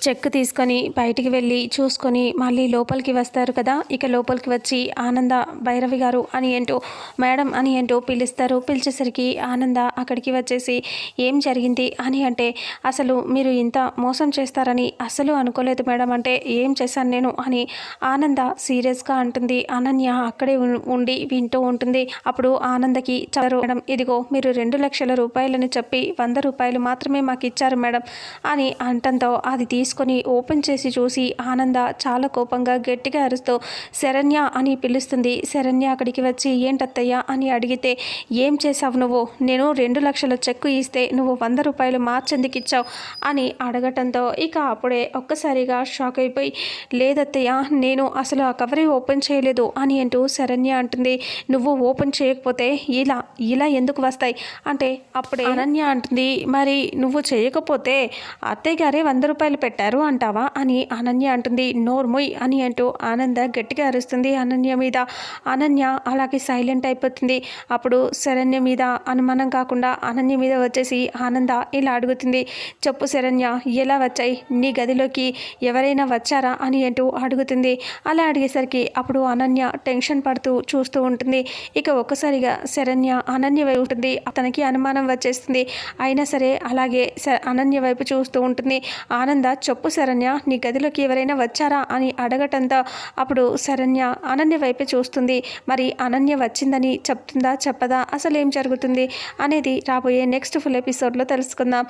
Check తీసుకొని బయటికి వెళ్ళి చూసుకొని మళ్ళీ లోపలికి వస్తారు కదా. ఇక లోపలికి వచ్చి ఆనంద, భైరవి గారు అని ఏంటో, మేడం అని ఏంటో పిలుస్తారు. పిలిచేసరికి ఆనంద అక్కడికి వచ్చేసి ఏం జరిగింది అని అంటే, అసలు మీరు ఇంత మోసం చేస్తారని అస్సలు అనుకోలేదు మేడం అంటే, ఏం చేశాను నేను అని ఆనంద సీరియస్గా అంటుంది. అనన్య అక్కడే ఉండి వింటూ ఉంటుంది. అప్పుడు ఆనందకి చెప్పారు, మేడం ఇదిగో మీరు 2,00,000 రూపాయలని చెప్పి 100 రూపాయలు మాత్రమే మాకు ఇచ్చారు మేడం అని అంటంతో అది తీసుకొని ఓపెన్ చేసి చూసి ఆనంద చాలా కోపంగా గట్టిగా అరుస్తూ శరణ్య అని పిలుస్తుంది. శరణ్య అక్కడికి వచ్చి ఏంటత్తయ్య అని అడిగితే, ఏం చేసావు నువ్వు? నేను 2,00,000 చెక్కు ఇస్తే నువ్వు 100 రూపాయలు మార్చెందుకు ఇచ్చావు అని అడగటంతో ఇక అప్పుడే ఒక్కసారిగా షాక్ అయిపోయి, లేదత్తయ్య నేను అసలు ఆ కవరే ఓపెన్ చేయలేదు అని అంటూ శరణ్య అంటుంది. నువ్వు ఓపెన్ చేయకపోతే ఇలా ఇలా ఎందుకు వస్తాయి అంటే, అప్పుడే అనన్య అంటుంది, మరి నువ్వు చేయకపోతే అత్తయ్య గారే 100 రూపాయలు పెట్టారు అంటావా అని అనన్య అంటుంది. నోర్మొయ్ అని అంటూ ఆనంద గట్టిగా అరుస్తుంది అనన్య మీద. అనన్య అలాగే సైలెంట్ అయిపోతుంది. అప్పుడు శరణ్య మీద అనుమానం కాకుండా అనన్య మీద వచ్చేసి ఆనంద ఇలా అడుగుతుంది, చెప్పు శరణ్య, ఎలా వచ్చాయి నీ గదిలోకి? ఎవరైనా వచ్చారా అని అంటూ అడుగుతుంది. అలా అడిగేసరికి అప్పుడు అనన్య టెన్షన్ పడుతూ చూస్తూ ఉంటుంది. ఇక ఒక్కసారిగా శరణ్య అనన్య వైపు ఉంటుంది. అతనికి అనుమానం వచ్చేస్తుంది. అయినా సరే అలాగే అనన్య వైపు చూస్తూ ఉంటుంది. ఆనంద, చెప్పు శరణ్య, నీ గదిలోకి ఎవరైనా వచ్చారా అని అడగటంతో అప్పుడు శరణ్య అనన్య వైపే చూస్తుంది. మరి అనన్య వచ్చిందని చెప్తుందా చెప్పదా, అసలు ఏం జరుగుతుంది అనేది రాబోయే నెక్స్ట్ ఫుల్ ఎపిసోడ్లో తెలుసుకుందాం.